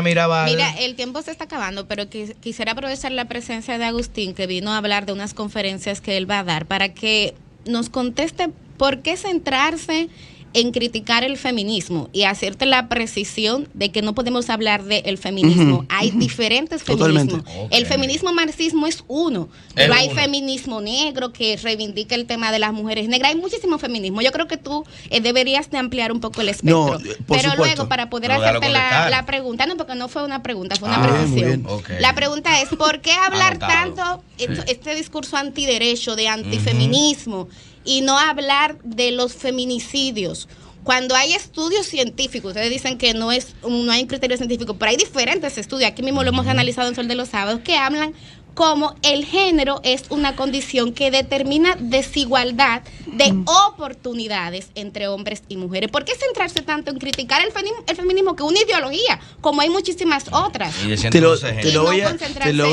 Mirabal. Mira, el tiempo se está acabando, pero quisiera aprovechar la presencia de Agustín, que vino a hablar de unas conferencias que él va a dar, para que nos conteste por qué centrarse en criticar el feminismo y hacerte la precisión de que no podemos hablar del feminismo. Hay diferentes feminismos. Okay. El feminismo marxismo es uno, pero hay feminismo negro que reivindica el tema de las mujeres negras. Hay muchísimo feminismo. Yo creo que tú deberías de ampliar un poco el espectro. Pero luego, para poder hacerte la pregunta, no, porque no fue una pregunta, fue una precisión. Okay. La pregunta es, ¿por qué hablar tanto este discurso antiderecho, de antifeminismo, y no hablar de los feminicidios? Cuando hay estudios científicos, ustedes dicen que no hay un criterio científico, pero hay diferentes estudios, aquí mismo lo hemos analizado en Sol de los Sábados, que hablan como el género es una condición que determina desigualdad de oportunidades entre hombres y mujeres. ¿Por qué centrarse tanto en criticar el feminismo, que es una ideología, como hay muchísimas otras? Te lo voy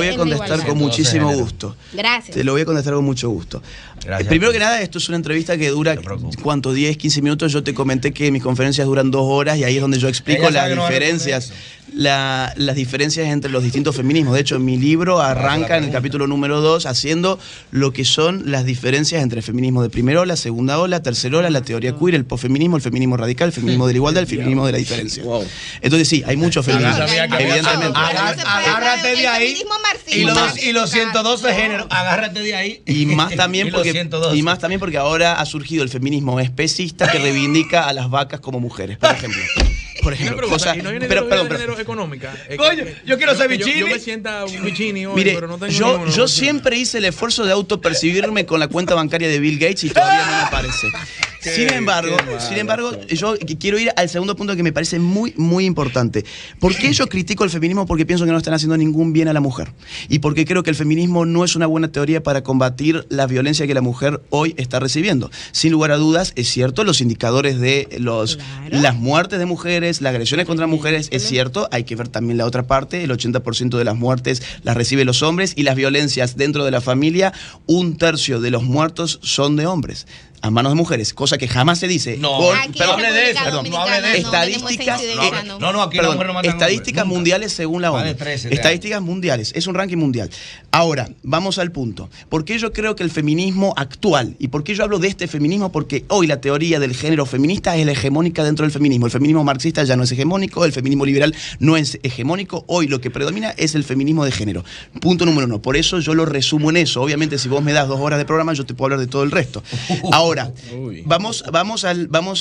a contestar con muchísimo gusto. Gracias. Te lo voy a contestar con mucho gusto. Primero que nada, esto es una entrevista que dura, ¿cuánto? 10, 15 minutos. Yo te comenté que mis conferencias duran 2 horas y ahí es donde yo explico las diferencias. Las diferencias entre los distintos feminismos. De hecho, mi libro arranca en el capítulo número 2 haciendo lo que son las diferencias entre el feminismo de primera ola, segunda ola, tercera ola, la teoría queer, el posfeminismo, el feminismo radical, el feminismo de la igualdad, el feminismo de la diferencia. Entonces sí, hay muchos feminismos. Evidentemente. Agárrate de ahí. Y los 112 géneros, agárrate de ahí. Y más también porque ahora ha surgido el feminismo especista que reivindica a las vacas como mujeres, por ejemplo. Pero económica. Coño, yo quiero ser bichini. Yo me sienta un bichini hoy, mire, pero no tengo yo siempre hice el esfuerzo de autopercibirme con la cuenta bancaria de Bill Gates y todavía no me aparece. Sin embargo, yo quiero ir al segundo punto que me parece muy, muy importante. ¿Por qué yo critico el feminismo? Porque pienso que no están haciendo ningún bien a la mujer. Y porque creo que el feminismo no es una buena teoría para combatir la violencia que la mujer hoy está recibiendo. Sin lugar a dudas, es cierto, los indicadores de las muertes de mujeres, las agresiones contra mujeres, es cierto. Hay que ver también la otra parte. El 80% de las muertes las reciben los hombres, y las violencias dentro de la familia, 1/3 de los muertos son de hombres a manos de mujeres, cosa que jamás se dice. No hable de eso. No hable de eso. Estadísticas mundiales según la ONU. Estadísticas mundiales, es un ranking mundial. Ahora, vamos al punto. ¿Por qué yo creo que el feminismo actual, y por qué yo hablo de este feminismo? Porque hoy la teoría del género feminista es la hegemónica dentro del feminismo. El feminismo marxista ya no es hegemónico, el feminismo liberal no es hegemónico. Hoy lo que predomina es el feminismo de género. Punto número 1. Por eso yo lo resumo en eso. Obviamente, si vos me das 2 horas de programa, yo te puedo hablar de todo el resto. Ahora, vamos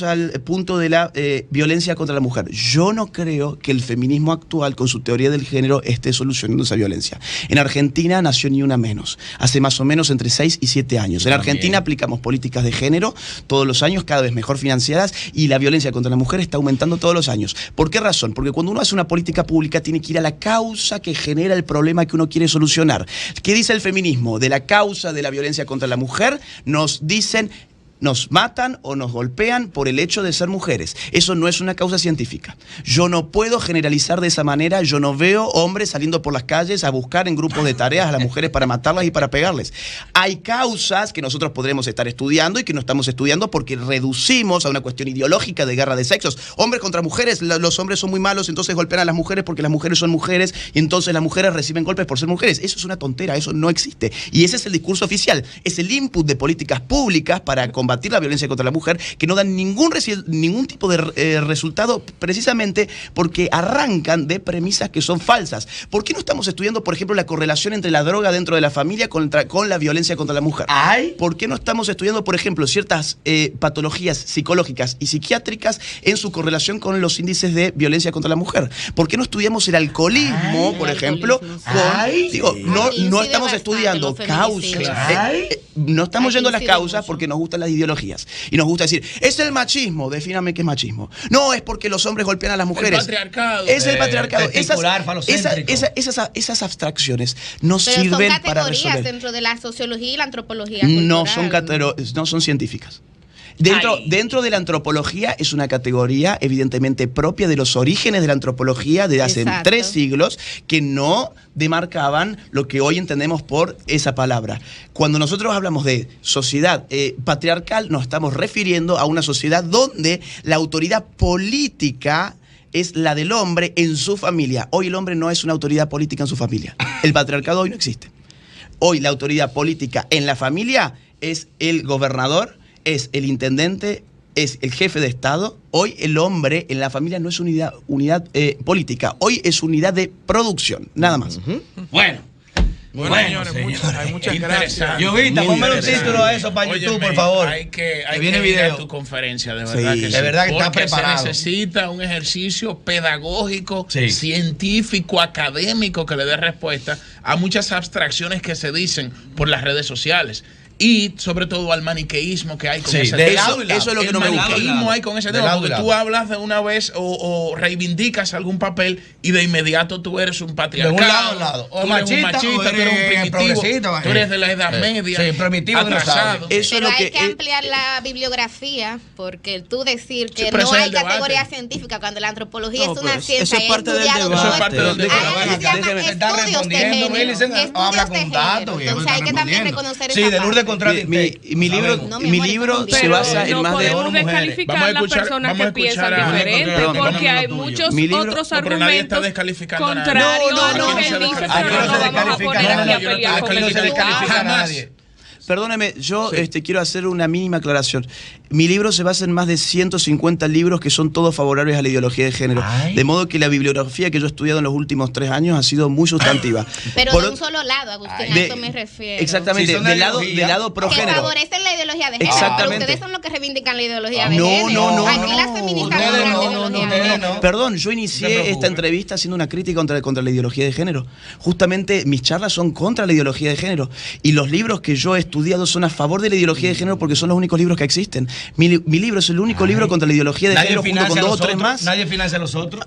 al punto de la violencia contra la mujer. Yo no creo que el feminismo actual, con su teoría del género, esté solucionando esa violencia. En Argentina nació Ni Una Menos, hace más o menos entre 6 y 7 años. En Argentina aplicamos políticas de género todos los años, cada vez mejor financiadas, y la violencia contra la mujer está aumentando todos los años. ¿Por qué razón? Porque cuando uno hace una política pública tiene que ir a la causa que genera el problema que uno quiere solucionar. ¿Qué dice el feminismo? De la causa de la violencia contra la mujer nos dicen: nos matan o nos golpean por el hecho de ser mujeres. Eso no es una causa científica. Yo no puedo generalizar de esa manera. Yo no veo hombres saliendo por las calles a buscar en grupos de tareas a las mujeres para matarlas y para pegarles. Hay causas que nosotros podremos estar estudiando y que no estamos estudiando porque reducimos a una cuestión ideológica de guerra de sexos. Hombres contra mujeres, los hombres son muy malos, entonces golpean a las mujeres porque las mujeres son mujeres y entonces las mujeres reciben golpes por ser mujeres. Eso es una tontera, eso no existe. Y ese es el discurso oficial. Es el input de políticas públicas para combatir la violencia contra la mujer, que no dan ningún tipo de resultado, precisamente porque arrancan de premisas que son falsas. ¿Por qué no estamos estudiando, por ejemplo, la correlación entre la droga dentro de la familia con la violencia contra la mujer? ¿Por qué no estamos estudiando, por ejemplo, ciertas patologías psicológicas y psiquiátricas en su correlación con los índices de violencia contra la mujer? ¿Por qué no estudiamos el alcoholismo, por ejemplo? No estamos estudiando causas. No estamos yendo a las causas porque nos gustan las ideologías. Y nos gusta decir, es el machismo. Defíname qué es machismo. No, es porque los hombres golpean a las mujeres. El patriarcado. Es el patriarcado. Esas abstracciones no sirven para resolver. Son categorías dentro de la sociología y la antropología cultural. No son científicas. Dentro de la antropología es una categoría evidentemente propia de los orígenes de la antropología de hace 3 siglos, que no demarcaban lo que hoy entendemos por esa palabra. Cuando nosotros hablamos de sociedad patriarcal, nos estamos refiriendo a una sociedad donde la autoridad política es la del hombre en su familia. Hoy el hombre no es una autoridad política en su familia. El patriarcado hoy no existe. Hoy la autoridad política en la familia es el gobernador, es el intendente, es el jefe de Estado. Hoy el hombre en la familia no es unidad política. Hoy es unidad de producción, nada más. Bueno, señores, hay muchas gracias. Llovita, ponme un título a eso para YouTube, por favor. Hay que viene ir video. a tu conferencia, de verdad. Sí, que de verdad que está porque preparado. se necesita un ejercicio pedagógico, Sí. científico, académico que le dé respuesta a muchas abstracciones que se dicen por las redes sociales. Y sobre todo al maniqueísmo que hay con Sí, ese de tema. lado y lado. Eso es lo que El no me gusta. maniqueísmo hay con ese De tema, lado y porque lado. tú hablas de una vez o reivindicas algún papel y de inmediato tú eres un patriarcado. De un lado a lado. O Tú eres un machista, o tú eres un eres primitivo, progresista, tú eres de la Edad Media, sí, primitivo que no atrasado. sabe. Eso Pero es lo hay que ampliar la bibliografía, porque tú decir que Sí, pero no ese es hay el debate. categoría científica cuando la antropología No, es una pero ciencia eso es parte del estudiado debate. todo Eso es parte del esto. debate. Hay algo que se llama Déjeme- está estudios de respondiendo, género. Millicent, habla Estudios de con datos, género. viejo, Entonces está hay que también respondiendo. reconocer Sí, esa de Lourdes parte. contradictor. Mi libro, No, mi mi amor, libro está se bien. basa en no más de... podemos Vamos a descalificar a las escuchar- personas vamos a que piensan escuchar a- diferente, Perdón, porque hay tuyo. muchos Mi libro- otros No, pero nadie está argumentos descalificando a nadie. contrarios No, a no, lo no, que él no, dice, no, pero no, no no, nos vamos a poner aquí a pelear con no el se descalifica a tema. nadie. Perdóneme, yo quiero hacer una mínima aclaración. Mi libro se basa en más de 150 libros que son todos favorables a la ideología de género. Ay. De modo que la bibliografía que yo he estudiado en los últimos 3 años ha sido muy sustantiva. Pero Por de o- un solo lado, Agustín, de- a eso me refiero. Exactamente, Sí, son de del lado ideología. pro Que género. favorecen la ideología de género. Exactamente. Pero ustedes son los que reivindican la ideología de No, género. no, Aquí no, las no. feministas Ustedes hablan de no, ideología no, de ustedes género. no. Perdón, yo No se inicié preocupe. esta entrevista haciendo una crítica contra la ideología de género. Justamente mis charlas son contra la ideología de género. Y los libros que yo he estudiado son a favor de la ideología de género porque son los únicos libros que existen. Mi libro es el único libro contra la ideología de Nadie género junto financia con a 2 o los 3 otros. más. Nadie financia a los otros.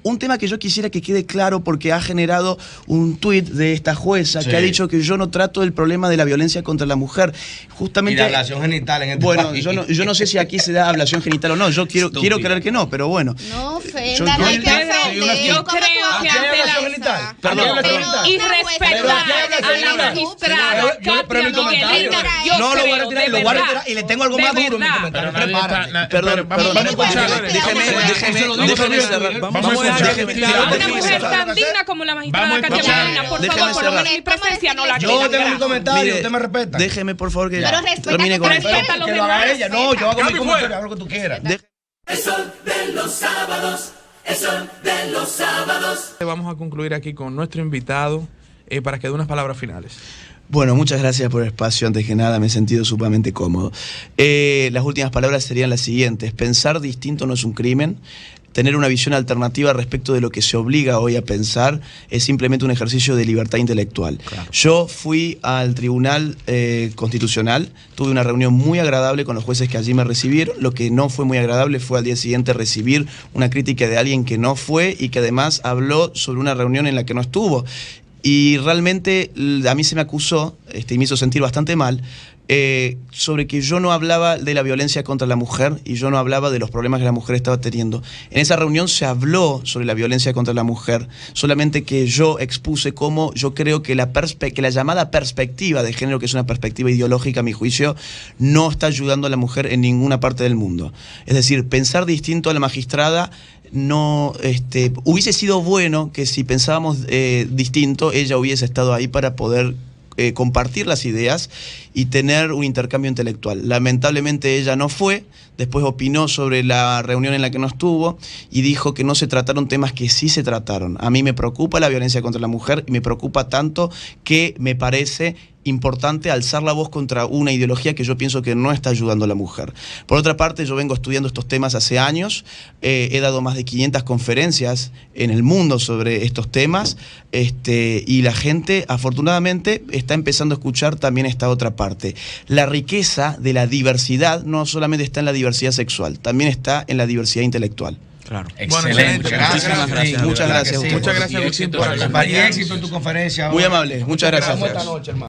Un tema que yo quisiera que quede claro porque ha generado un tuit de esta jueza que ha dicho que yo no trato el problema de la violencia contra la mujer. Y Justamente. la ablación genital en este Bueno, país. yo no sé si aquí se da ablación genital o no. Yo quiero creer que no, pero bueno. No Yo- ofenda, no hay que Pedro, ofender. yo ¿Cómo tú creo que hablas ante de la- esa? genital. Perdón, Pero perdón. una Y jueza respetar no a puede la decir magistrada Yo permito Katia comentario. Miguelina. Yo No lo voy a creo, retirar, de lo voy a verdad, retirar y le tengo algo de más duro en mi verdad. comentario. Pero nadie Prepárate. está- Perdón, pero perdón, vamos a escuchar. déjeme cerrar. Vamos a escuchar. Una mujer tan digna como la magistrada Vamos a Katia escuchar. Miguelina, por Déjeme favor, por lo cerrar. menos mi presencia no la Yo queda. tengo un comentario, Mire, usted me respeta. Déjeme, por favor, que Pero respeta termine tu con respeto. esto. Respeta a los Que lo haga demás. ella. No, yo hago mi Cambio comentario, fuera. haz lo que tú quieras. Vamos a concluir aquí con nuestro invitado para que dé unas palabras finales. Bueno, muchas gracias por el espacio. Antes que nada, me he sentido sumamente cómodo. Las últimas palabras serían las siguientes. Pensar distinto no es un crimen. Tener una visión alternativa respecto de lo que se obliga hoy a pensar es simplemente un ejercicio de libertad intelectual. Claro. Yo fui al Tribunal Constitucional, tuve una reunión muy agradable con los jueces que allí me recibieron. Lo que no fue muy agradable fue al día siguiente recibir una crítica de alguien que no fue y que además habló sobre una reunión en la que no estuvo. Y realmente a mí se me acusó, y me hizo sentir bastante mal, sobre que yo no hablaba de la violencia contra la mujer y yo no hablaba de los problemas que la mujer estaba teniendo. En esa reunión se habló sobre la violencia contra la mujer, solamente que yo expuse cómo yo creo que la llamada perspectiva de género, que es una perspectiva ideológica a mi juicio, no está ayudando a la mujer en ninguna parte del mundo. Es decir, pensar distinto a la magistrada no hubiese sido bueno que si pensábamos distinto, ella hubiese estado ahí para poder compartir las ideas y tener un intercambio intelectual. Lamentablemente ella no fue, después opinó sobre la reunión en la que no estuvo y dijo que no se trataron temas que sí se trataron. A mí me preocupa la violencia contra la mujer y me preocupa tanto que me parece importante alzar la voz contra una ideología que yo pienso que no está ayudando a la mujer. Por otra parte, yo vengo estudiando estos temas hace años, he dado más de 500 conferencias en el mundo sobre estos temas, y la gente afortunadamente está empezando a escuchar también esta otra parte. La riqueza de la diversidad no solamente está en la diversidad sexual, también está en la diversidad intelectual. Claro. Excelente. Muchísimas gracias. Muchas gracias. Muchas gracias, Agustín, por Y éxito en tu conferencia. Muy amable, muchas gracias. Esta noche, hermano.